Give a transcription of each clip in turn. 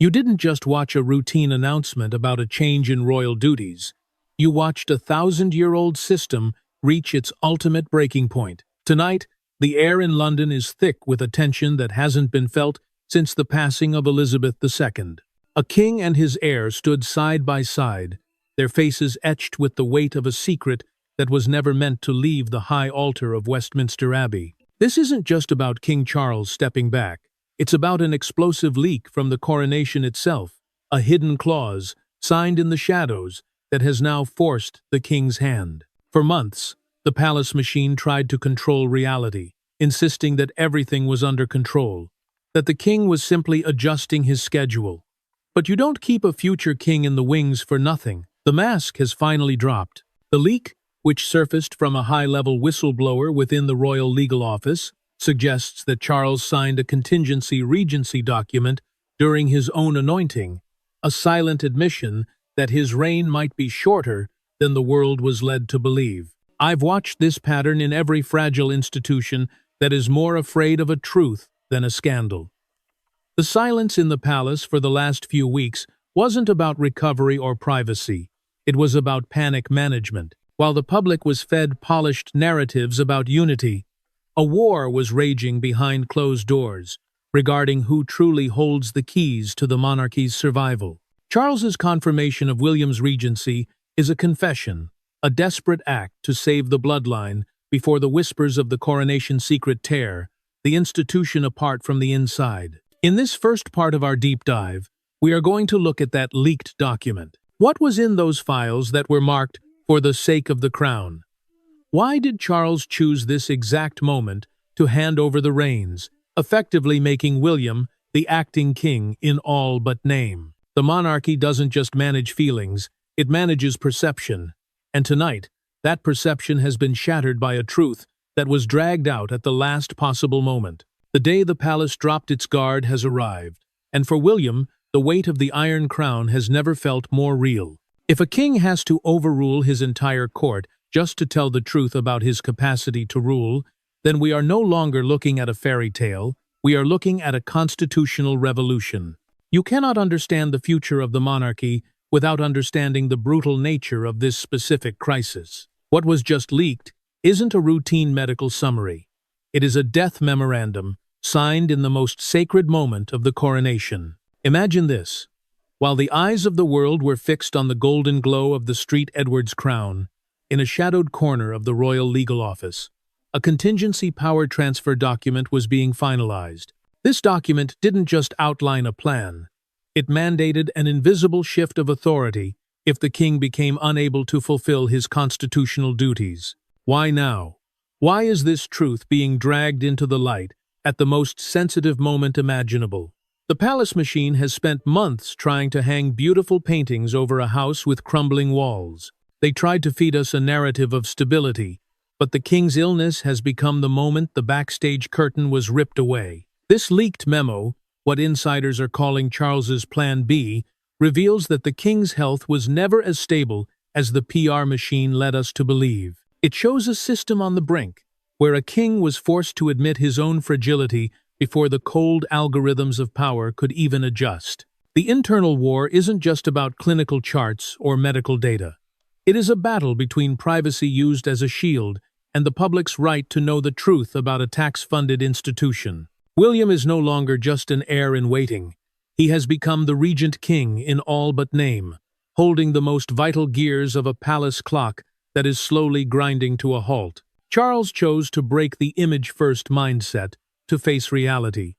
You didn't just watch a routine announcement about a change in royal duties. You watched a 1,000-year-old system reach its ultimate breaking point. Tonight, the air in London is thick with a tension that hasn't been felt since the passing of Elizabeth II. A king and his heir stood side by side, their faces etched with the weight of a secret that was never meant to leave the high altar of Westminster Abbey. This isn't just about King Charles stepping back. It's about an explosive leak from the coronation itself, a hidden clause, signed in the shadows, that has now forced the king's hand. For months, the palace machine tried to control reality, insisting that everything was under control, that the king was simply adjusting his schedule. But you don't keep a future king in the wings for nothing. The mask has finally dropped. The leak, which surfaced from a high-level whistleblower within the Royal Legal Office, suggests that Charles signed a contingency Regency document during his own anointing, a silent admission that his reign might be shorter than the world was led to believe. I've watched this pattern in every fragile institution that is more afraid of a truth than a scandal. The silence in the palace for the last few weeks wasn't about recovery or privacy. It was about panic management. While the public was fed polished narratives about unity, a war was raging behind closed doors regarding who truly holds the keys to the monarchy's survival. Charles's confirmation of William's regency is a confession, a desperate act to save the bloodline before the whispers of the Coronation Secret tear the institution apart from the inside. In this first part of our deep dive, we are going to look at that leaked document. What was in those files that were marked for the sake of the crown? Why did Charles choose this exact moment to hand over the reins, effectively making William the acting king in all but name? The monarchy doesn't just manage feelings, it manages perception. And tonight, that perception has been shattered by a truth that was dragged out at the last possible moment. The day the palace dropped its guard has arrived, and for William, the weight of the Iron Crown has never felt more real. If a king has to overrule his entire court just to tell the truth about his capacity to rule, then we are no longer looking at a fairy tale, we are looking at a constitutional revolution. You cannot understand the future of the monarchy without understanding the brutal nature of this specific crisis. What was just leaked isn't a routine medical summary. It is a death memorandum signed in the most sacred moment of the coronation. Imagine this. While the eyes of the world were fixed on the golden glow of the St. Edward's crown, in a shadowed corner of the Royal Legal Office, a contingency power transfer document was being finalized. This document didn't just outline a plan. It mandated an invisible shift of authority if the king became unable to fulfill his constitutional duties. Why now? Why is this truth being dragged into the light at the most sensitive moment imaginable? The palace machine has spent months trying to hang beautiful paintings over a house with crumbling walls. They tried to feed us a narrative of stability, but the king's illness has become the moment the backstage curtain was ripped away. This leaked memo, what insiders are calling Charles's Plan B, reveals that the king's health was never as stable as the PR machine led us to believe. It shows a system on the brink, where a king was forced to admit his own fragility before the cold algorithms of power could even adjust. The internal war isn't just about clinical charts or medical data. It is a battle between privacy used as a shield and the public's right to know the truth about a tax-funded institution. William is no longer just an heir in waiting. He has become the regent king in all but name, holding the most vital gears of a palace clock that is slowly grinding to a halt. Charles chose to break the image-first mindset to face reality.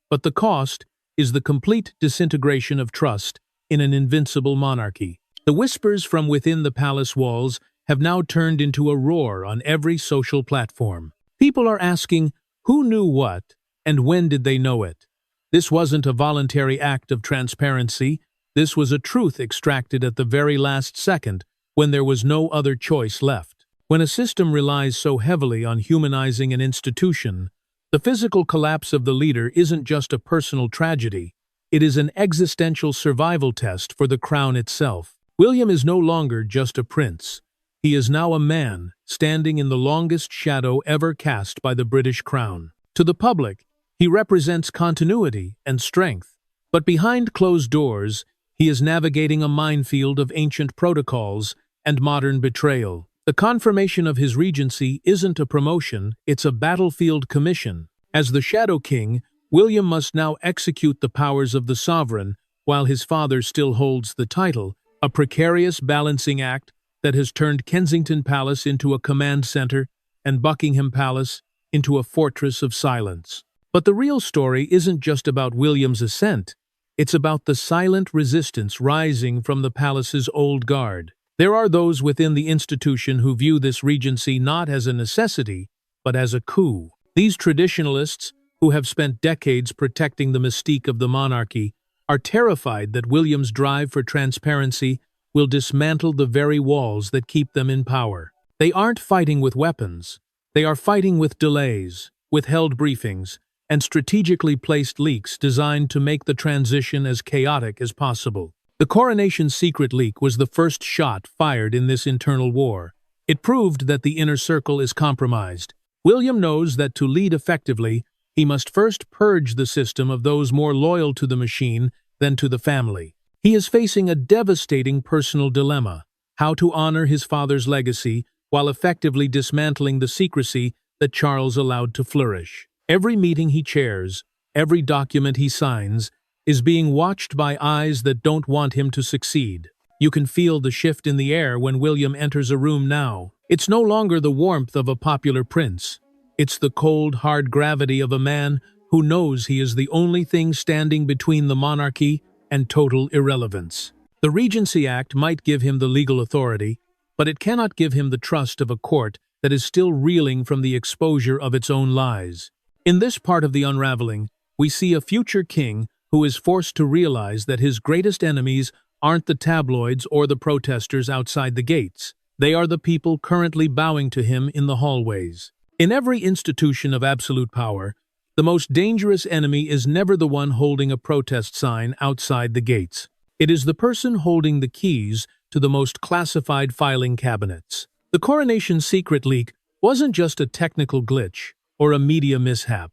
But the cost is the complete disintegration of trust in an invincible monarchy. The whispers from within the palace walls have now turned into a roar on every social platform. People are asking, who knew what, and when did they know it? This wasn't a voluntary act of transparency. This was a truth extracted at the very last second, when there was no other choice left. When a system relies so heavily on humanizing an institution, the physical collapse of the leader isn't just a personal tragedy. It is an existential survival test for the crown itself. William is no longer just a prince. He is now a man, standing in the longest shadow ever cast by the British crown. To the public, he represents continuity and strength. But behind closed doors, he is navigating a minefield of ancient protocols and modern betrayal. The confirmation of his regency isn't a promotion, it's a battlefield commission. As the Shadow King, William must now execute the powers of the sovereign while his father still holds the title, a precarious balancing act that has turned Kensington Palace into a command center and Buckingham Palace into a fortress of silence. But the real story isn't just about William's ascent, it's about the silent resistance rising from the palace's old guard. There are those within the institution who view this regency not as a necessity, but as a coup. These traditionalists, who have spent decades protecting the mystique of the monarchy, are terrified that William's drive for transparency will dismantle the very walls that keep them in power. They aren't fighting with weapons. They are fighting with delays, withheld briefings, and strategically placed leaks designed to make the transition as chaotic as possible. The Coronation Secret leak was the first shot fired in this internal war. It proved that the inner circle is compromised. William knows that to lead effectively, he must first purge the system of those more loyal to the machine than to the family. He is facing a devastating personal dilemma: how to honor his father's legacy while effectively dismantling the secrecy that Charles allowed to flourish. Every meeting he chairs, every document he signs, is being watched by eyes that don't want him to succeed. You can feel the shift in the air when William enters a room now. It's no longer the warmth of a popular prince. It's the cold, hard gravity of a man who knows he is the only thing standing between the monarchy and total irrelevance. The Regency Act might give him the legal authority, but it cannot give him the trust of a court that is still reeling from the exposure of its own lies. In this part of the unraveling, we see a future king who is forced to realize that his greatest enemies aren't the tabloids or the protesters outside the gates. They are the people currently bowing to him in the hallways. In every institution of absolute power, the most dangerous enemy is never the one holding a protest sign outside the gates. It is the person holding the keys to the most classified filing cabinets. The Coronation Secret leak wasn't just a technical glitch or a media mishap.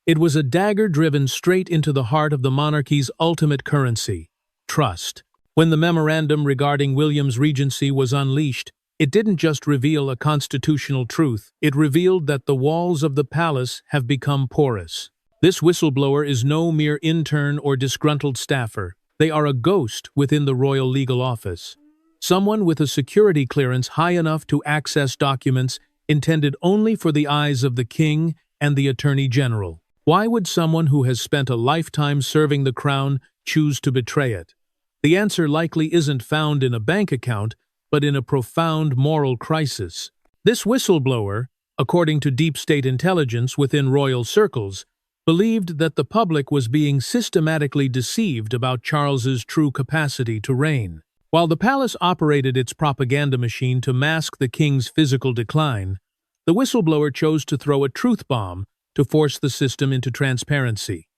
It was a dagger driven straight into the heart of the monarchy's ultimate currency: trust. When the memorandum regarding William's regency was unleashed, it didn't just reveal a constitutional truth, it revealed that the walls of the palace have become porous. This whistleblower is no mere intern or disgruntled staffer. They are a ghost within the royal legal office. Someone with a security clearance high enough to access documents intended only for the eyes of the king and the attorney general. Why would someone who has spent a lifetime serving the crown choose to betray it? The answer likely isn't found in a bank account, but in a profound moral crisis. This whistleblower, according to deep state intelligence within royal circles, believed that the public was being systematically deceived about Charles's true capacity to reign. While the palace operated its propaganda machine to mask the king's physical decline, the whistleblower chose to throw a truth bomb to force the system into transparency.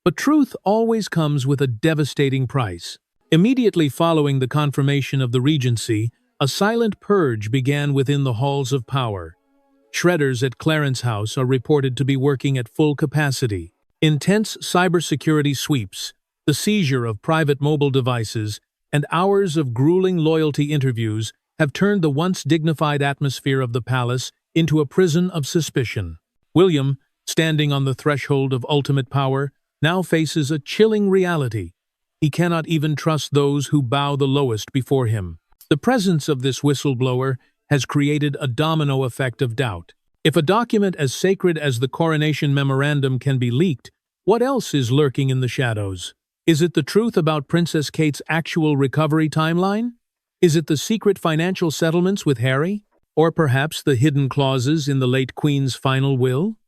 But truth always comes with a devastating price. Immediately following the confirmation of the regency, a silent purge began within the halls of power. Shredders at Clarence House are reported to be working at full capacity. Intense cybersecurity sweeps, the seizure of private mobile devices, and hours of grueling loyalty interviews have turned the once dignified atmosphere of the palace into a prison of suspicion. William, standing on the threshold of ultimate power, now faces a chilling reality. He cannot even trust those who bow the lowest before him. The presence of this whistleblower has created a domino effect of doubt. If a document as sacred as the Coronation Memorandum can be leaked, what else is lurking in the shadows? Is it the truth about Princess Kate's actual recovery timeline? Is it the secret financial settlements with Harry? Or perhaps the hidden clauses in the late Queen's final will?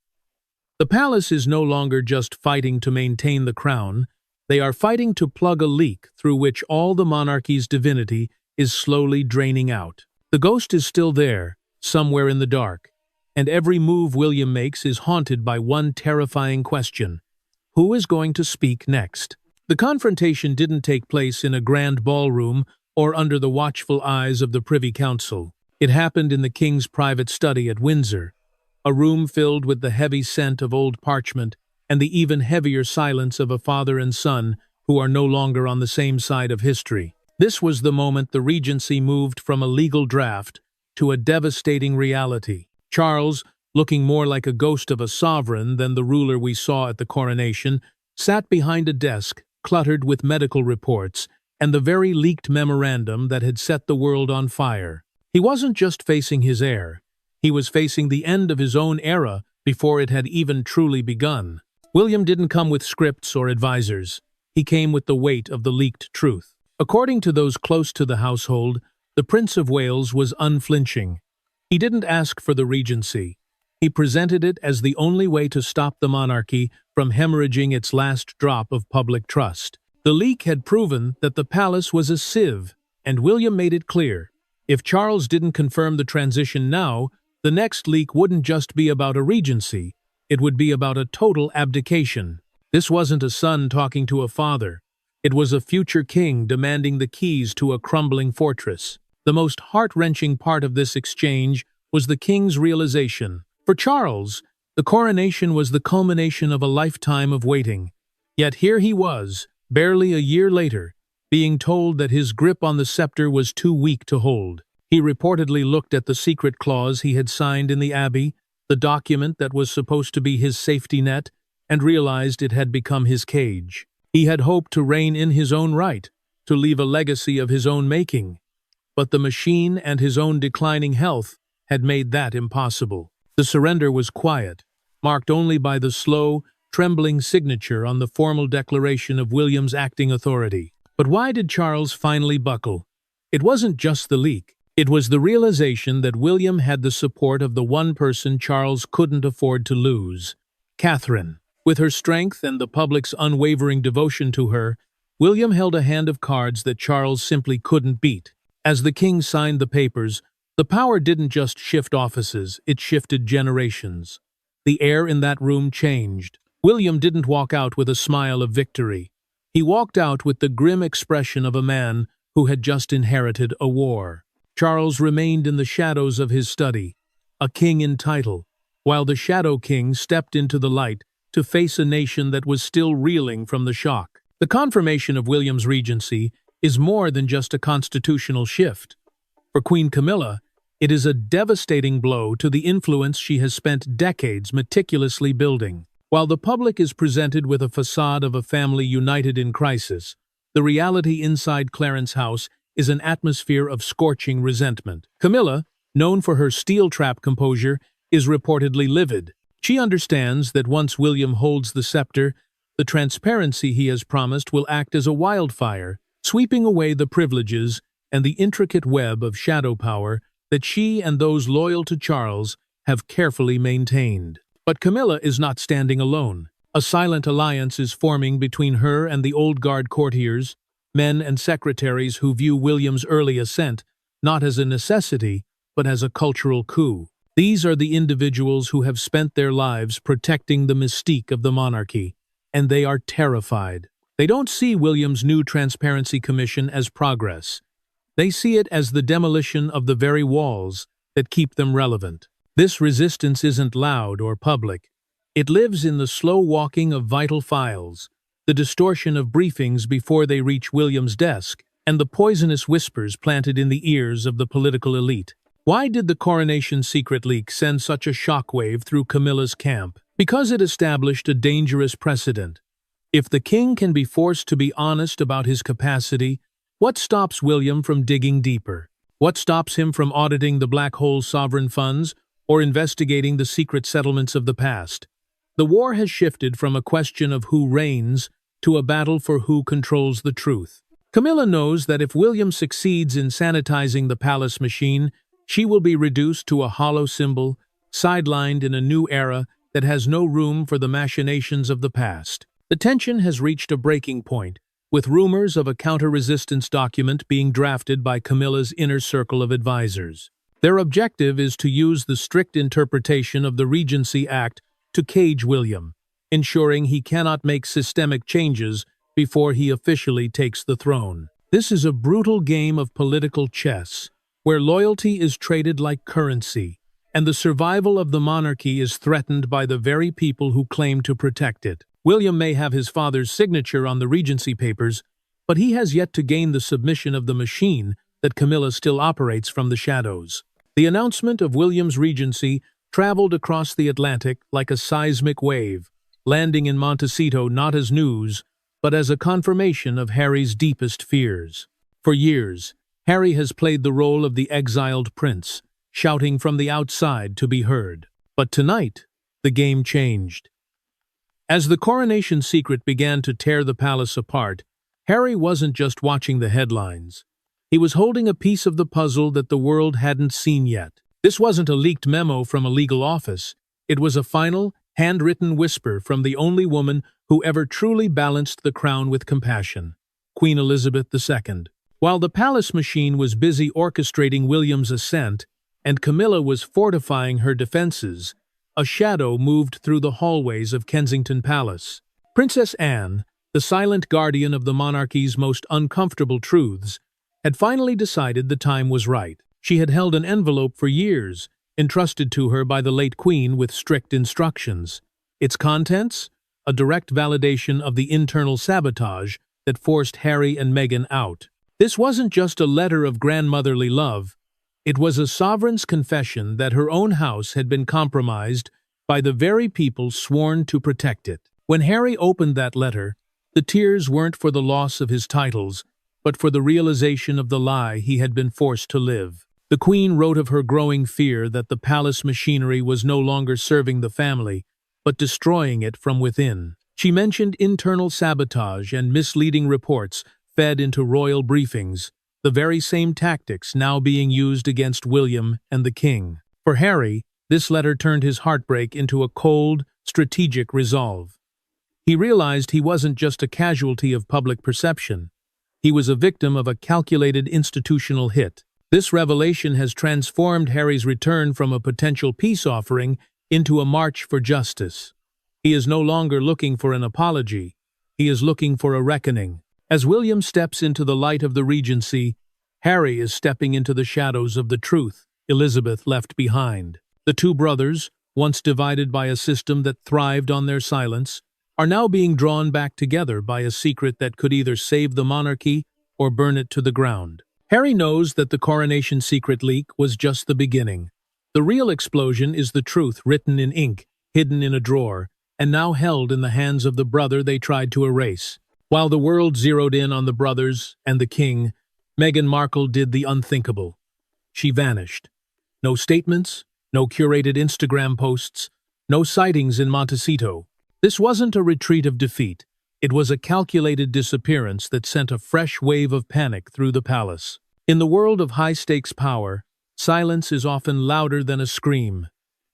The palace is no longer just fighting to maintain the crown. They are fighting to plug a leak through which all the monarchy's divinity is slowly draining out. The ghost is still there, somewhere in the dark, and every move William makes is haunted by one terrifying question: who is going to speak next? The confrontation didn't take place in a grand ballroom or under the watchful eyes of the Privy Council. It happened in the king's private study at Windsor, a room filled with the heavy scent of old parchment and the even heavier silence of a father and son who are no longer on the same side of history. This was the moment the Regency moved from a legal draft to a devastating reality. Charles, looking more like a ghost of a sovereign than the ruler we saw at the coronation, sat behind a desk cluttered with medical reports and the very leaked memorandum that had set the world on fire. He wasn't just facing his heir, he was facing the end of his own era before it had even truly begun. William didn't come with scripts or advisors. He came with the weight of the leaked truth. According to those close to the household, the Prince of Wales was unflinching. He didn't ask for the Regency. He presented it as the only way to stop the monarchy from hemorrhaging its last drop of public trust. The leak had proven that the palace was a sieve, and William made it clear. If Charles didn't confirm the transition now, the next leak wouldn't just be about a regency, it would be about a total abdication. This wasn't a son talking to a father. It was a future king demanding the keys to a crumbling fortress. The most heart-wrenching part of this exchange was the king's realization. For Charles, the coronation was the culmination of a lifetime of waiting. Yet here he was, barely a year later, being told that his grip on the scepter was too weak to hold. He reportedly looked at the secret clause he had signed in the Abbey, the document that was supposed to be his safety net, and realized it had become his cage. He had hoped to reign in his own right, to leave a legacy of his own making. But the machine and his own declining health had made that impossible. The surrender was quiet, marked only by the slow, trembling signature on the formal declaration of William's acting authority. But why did Charles finally buckle? It wasn't just the leak. It was the realization that William had the support of the one person Charles couldn't afford to lose, Catherine. With her strength and the public's unwavering devotion to her, William held a hand of cards that Charles simply couldn't beat. As the king signed the papers, the power didn't just shift offices, it shifted generations. The air in that room changed. William didn't walk out with a smile of victory. He walked out with the grim expression of a man who had just inherited a war. Charles remained in the shadows of his study, a king in title, while the Shadow King stepped into the light to face a nation that was still reeling from the shock. The confirmation of William's regency is more than just a constitutional shift. For Queen Camilla, it is a devastating blow to the influence she has spent decades meticulously building. While the public is presented with a facade of a family united in crisis, the reality inside Clarence House is an atmosphere of scorching resentment. Camilla, known for her steel-trap composure, is reportedly livid. She understands that once William holds the scepter, the transparency he has promised will act as a wildfire, sweeping away the privileges and the intricate web of shadow power that she and those loyal to Charles have carefully maintained. But Camilla is not standing alone. A silent alliance is forming between her and the old guard courtiers, men and secretaries who view William's early ascent not as a necessity, but as a cultural coup. These are the individuals who have spent their lives protecting the mystique of the monarchy, and they are terrified. They don't see William's new Transparency Commission as progress. They see it as the demolition of the very walls that keep them relevant. This resistance isn't loud or public. It lives in the slow walking of vital files, the distortion of briefings before they reach William's desk, and the poisonous whispers planted in the ears of the political elite. Why did the Coronation Secret leak send such a shockwave through Camilla's camp? Because it established a dangerous precedent. If the king can be forced to be honest about his capacity, what stops William from digging deeper? What stops him from auditing the black hole sovereign funds or investigating the secret settlements of the past? The war has shifted from a question of who reigns to a battle for who controls the truth. Camilla knows that if William succeeds in sanitizing the palace machine, she will be reduced to a hollow symbol, sidelined in a new era that has no room for the machinations of the past. The tension has reached a breaking point, with rumors of a counter-resistance document being drafted by Camilla's inner circle of advisors. Their objective is to use the strict interpretation of the Regency Act to cage William, ensuring he cannot make systemic changes before he officially takes the throne. This is a brutal game of political chess, where loyalty is traded like currency, and the survival of the monarchy is threatened by the very people who claim to protect it. William may have his father's signature on the Regency papers, but he has yet to gain the submission of the machine that Camilla still operates from the shadows. The announcement of William's regency traveled across the Atlantic like a seismic wave, landing in Montecito not as news, but as a confirmation of Harry's deepest fears. For years, Harry has played the role of the exiled prince, shouting from the outside to be heard. But tonight, the game changed. As the Coronation Secret began to tear the palace apart, Harry wasn't just watching the headlines. He was holding a piece of the puzzle that the world hadn't seen yet. This wasn't a leaked memo from a legal office. It was a final, handwritten whisper from the only woman who ever truly balanced the crown with compassion, Queen Elizabeth II. While the palace machine was busy orchestrating William's ascent, and Camilla was fortifying her defenses, a shadow moved through the hallways of Kensington Palace. Princess Anne, the silent guardian of the monarchy's most uncomfortable truths, had finally decided the time was right. She had held an envelope for years, entrusted to her by the late Queen with strict instructions. Its contents? A direct validation of the internal sabotage that forced Harry and Meghan out. This wasn't just a letter of grandmotherly love. It was a sovereign's confession that her own house had been compromised by the very people sworn to protect it. When Harry opened that letter, the tears weren't for the loss of his titles, but for the realization of the lie he had been forced to live. The Queen wrote of her growing fear that the palace machinery was no longer serving the family, but destroying it from within. She mentioned internal sabotage and misleading reports fed into royal briefings, the very same tactics now being used against William and the King. For Harry, this letter turned his heartbreak into a cold, strategic resolve. He realized he wasn't just a casualty of public perception. He was a victim of a calculated institutional hit. This revelation has transformed Harry's return from a potential peace offering into a march for justice. He is no longer looking for an apology. He is looking for a reckoning. As William steps into the light of the Regency, Harry is stepping into the shadows of the truth Elizabeth left behind. The two brothers, once divided by a system that thrived on their silence, are now being drawn back together by a secret that could either save the monarchy or burn it to the ground. Harry knows that the Coronation Secret leak was just the beginning. The real explosion is the truth written in ink, hidden in a drawer, and now held in the hands of the brother they tried to erase. While the world zeroed in on the brothers and the King, Meghan Markle did the unthinkable. She vanished. No statements, no curated Instagram posts, no sightings in Montecito. This wasn't a retreat of defeat. It was a calculated disappearance that sent a fresh wave of panic through the palace. In the world of high-stakes power, silence is often louder than a scream,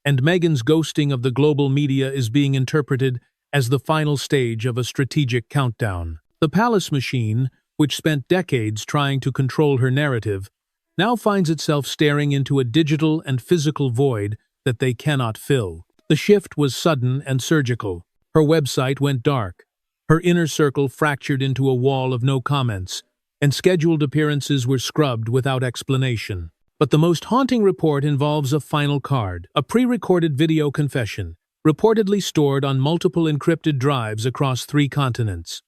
and Meghan's ghosting of the global media is being interpreted as the final stage of a strategic countdown. The palace machine, which spent decades trying to control her narrative, now finds itself staring into a digital and physical void that they cannot fill. The shift was sudden and surgical. Her website went dark. Her inner circle fractured into a wall of no comments, and scheduled appearances were scrubbed without explanation. But the most haunting report involves a final card, a pre-recorded video confession, reportedly stored on multiple encrypted drives across 3 continents.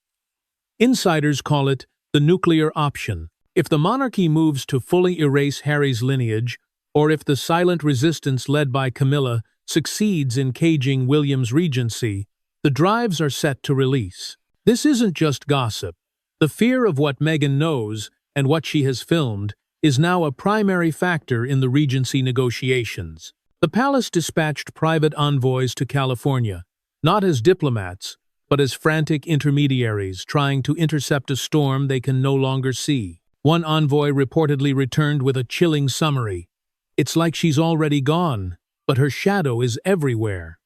Insiders call it the nuclear option. If the monarchy moves to fully erase Harry's lineage, or if the silent resistance led by Camilla succeeds in caging William's regency, the drives are set to release. This isn't just gossip. The fear of what Meghan knows and what she has filmed is now a primary factor in the regency negotiations. The palace dispatched private envoys to California, not as diplomats, but as frantic intermediaries trying to intercept a storm they can no longer see. One envoy reportedly returned with a chilling summary. "It's like she's already gone, but her shadow is everywhere."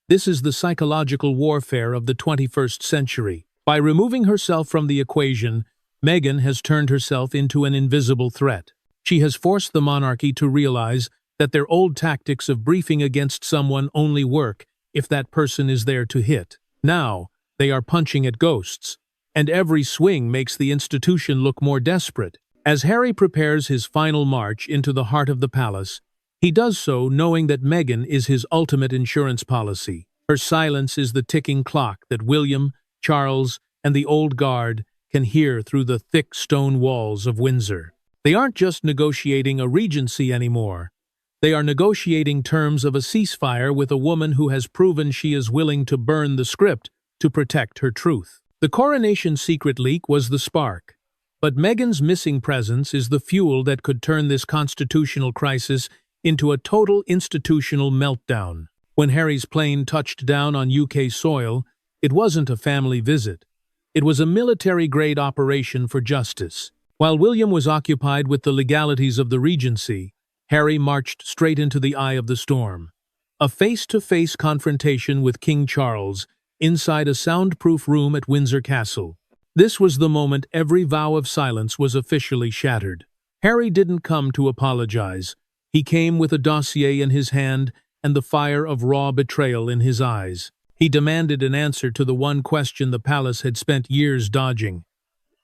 This is the psychological warfare of the 21st century. By removing herself from the equation, Meghan has turned herself into an invisible threat. She has forced the monarchy to realize that their old tactics of briefing against someone only work if that person is there to hit. Now, they are punching at ghosts, and every swing makes the institution look more desperate. As Harry prepares his final march into the heart of the palace, he does so knowing that Meghan is his ultimate insurance policy. Her silence is the ticking clock that William, Charles, and the old guard can hear through the thick stone walls of Windsor. They aren't just negotiating a regency anymore. They are negotiating terms of a ceasefire with a woman who has proven she is willing to burn the script to protect her truth. The Coronation Secret leak was the spark, but Meghan's missing presence is the fuel that could turn this constitutional crisis into a total institutional meltdown. When Harry's plane touched down on UK soil, it wasn't a family visit. It was a military-grade operation for justice. While William was occupied with the legalities of the Regency, Harry marched straight into the eye of the storm. A face-to-face confrontation with King Charles inside a soundproof room at Windsor Castle. This was the moment every vow of silence was officially shattered. Harry didn't come to apologize. He came with a dossier in his hand and the fire of raw betrayal in his eyes. He demanded an answer to the one question the palace had spent years dodging.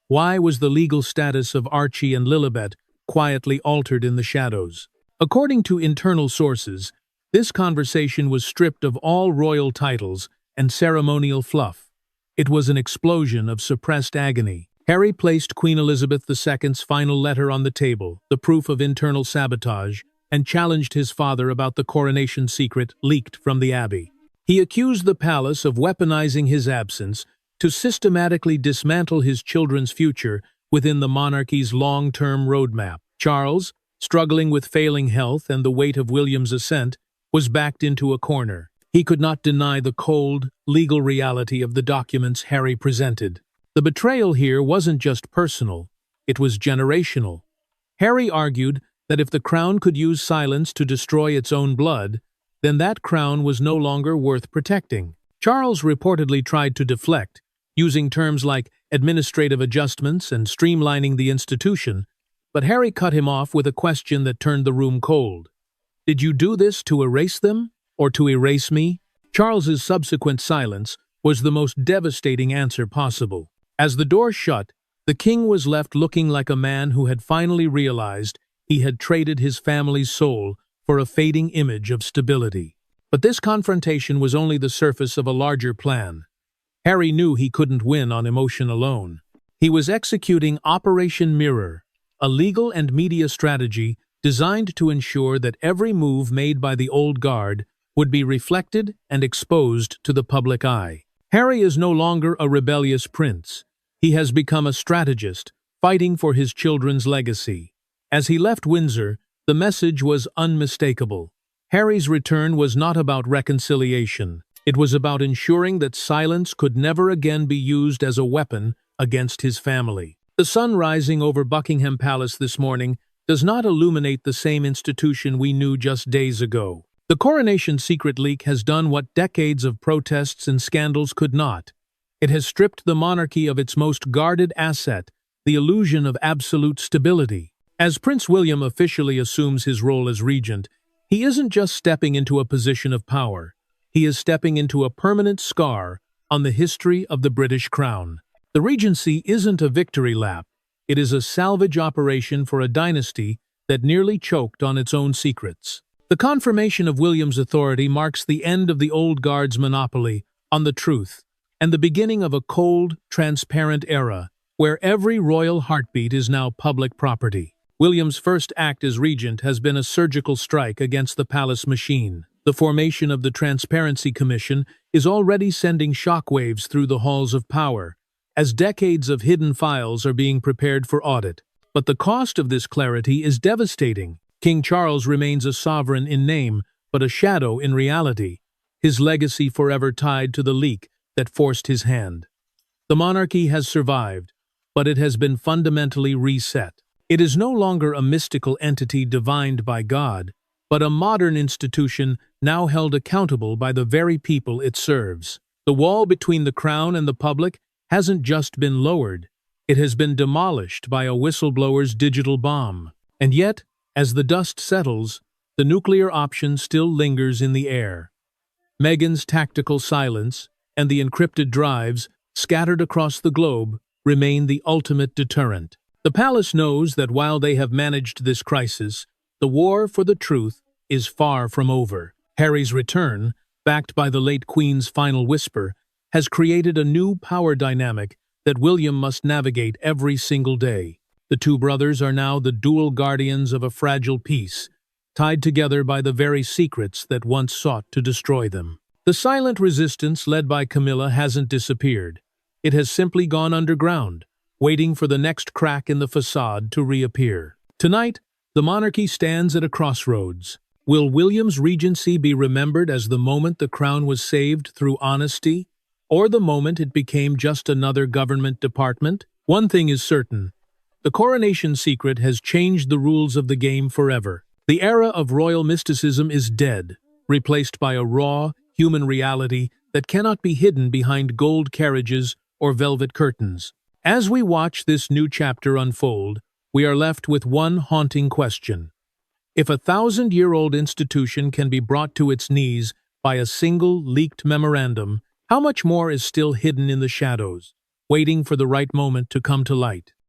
Why was the legal status of Archie and Lilibet quietly altered in the shadows? According to internal sources, this conversation was stripped of all royal titles and ceremonial fluff. It was an explosion of suppressed agony. Harry placed Queen Elizabeth II's final letter on the table, the proof of internal sabotage, and challenged his father about the Coronation Secret leaked from the Abbey. He accused the palace of weaponizing his absence to systematically dismantle his children's future within the monarchy's long-term roadmap. Charles, struggling with failing health and the weight of William's ascent, was backed into a corner. He could not deny the cold, legal reality of the documents Harry presented. The betrayal here wasn't just personal, it was generational. Harry argued that if the crown could use silence to destroy its own blood, then that crown was no longer worth protecting. Charles reportedly tried to deflect, using terms like administrative adjustments and streamlining the institution, but Harry cut him off with a question that turned the room cold. Did you do this to erase them, or to erase me? Charles's subsequent silence was the most devastating answer possible. As the door shut, the king was left looking like a man who had finally realized he had traded his family's soul for a fading image of stability. But this confrontation was only the surface of a larger plan. Harry knew he couldn't win on emotion alone. He was executing Operation Mirror, a legal and media strategy designed to ensure that every move made by the old guard would be reflected and exposed to the public eye. Harry is no longer a rebellious prince. He has become a strategist, fighting for his children's legacy. As he left Windsor, the message was unmistakable. Harry's return was not about reconciliation. It was about ensuring that silence could never again be used as a weapon against his family. The sun rising over Buckingham Palace this morning does not illuminate the same institution we knew just days ago. The Coronation Secret leak has done what decades of protests and scandals could not. It has stripped the monarchy of its most guarded asset, the illusion of absolute stability. As Prince William officially assumes his role as regent, he isn't just stepping into a position of power. He is stepping into a permanent scar on the history of the British crown. The Regency isn't a victory lap. It is a salvage operation for a dynasty that nearly choked on its own secrets. The confirmation of William's authority marks the end of the old guard's monopoly on the truth and the beginning of a cold, transparent era where every royal heartbeat is now public property. William's first act as regent has been a surgical strike against the palace machine. The formation of the Transparency Commission is already sending shockwaves through the halls of power, as decades of hidden files are being prepared for audit. But the cost of this clarity is devastating. King Charles remains a sovereign in name, but a shadow in reality, his legacy forever tied to the leak that forced his hand. The monarchy has survived, but it has been fundamentally reset. It is no longer a mystical entity divined by God, but a modern institution now held accountable by the very people it serves. The wall between the crown and the public hasn't just been lowered, it has been demolished by a whistleblower's digital bomb. And yet, as the dust settles, the nuclear option still lingers in the air. Meghan's tactical silence and the encrypted drives scattered across the globe remain the ultimate deterrent. The palace knows that while they have managed this crisis, the war for the truth is far from over. Harry's return, backed by the late Queen's final whisper, has created a new power dynamic that William must navigate every single day. The two brothers are now the dual guardians of a fragile peace, tied together by the very secrets that once sought to destroy them. The silent resistance led by Camilla hasn't disappeared. It has simply gone underground, waiting for the next crack in the facade to reappear. Tonight, the monarchy stands at a crossroads. Will William's regency be remembered as the moment the crown was saved through honesty, or the moment it became just another government department? One thing is certain. The Coronation Secret has changed the rules of the game forever. The era of royal mysticism is dead, replaced by a raw, human reality that cannot be hidden behind gold carriages or velvet curtains. As we watch this new chapter unfold, we are left with one haunting question. If a 1,000-year-old institution can be brought to its knees by a single leaked memorandum, how much more is still hidden in the shadows, waiting for the right moment to come to light?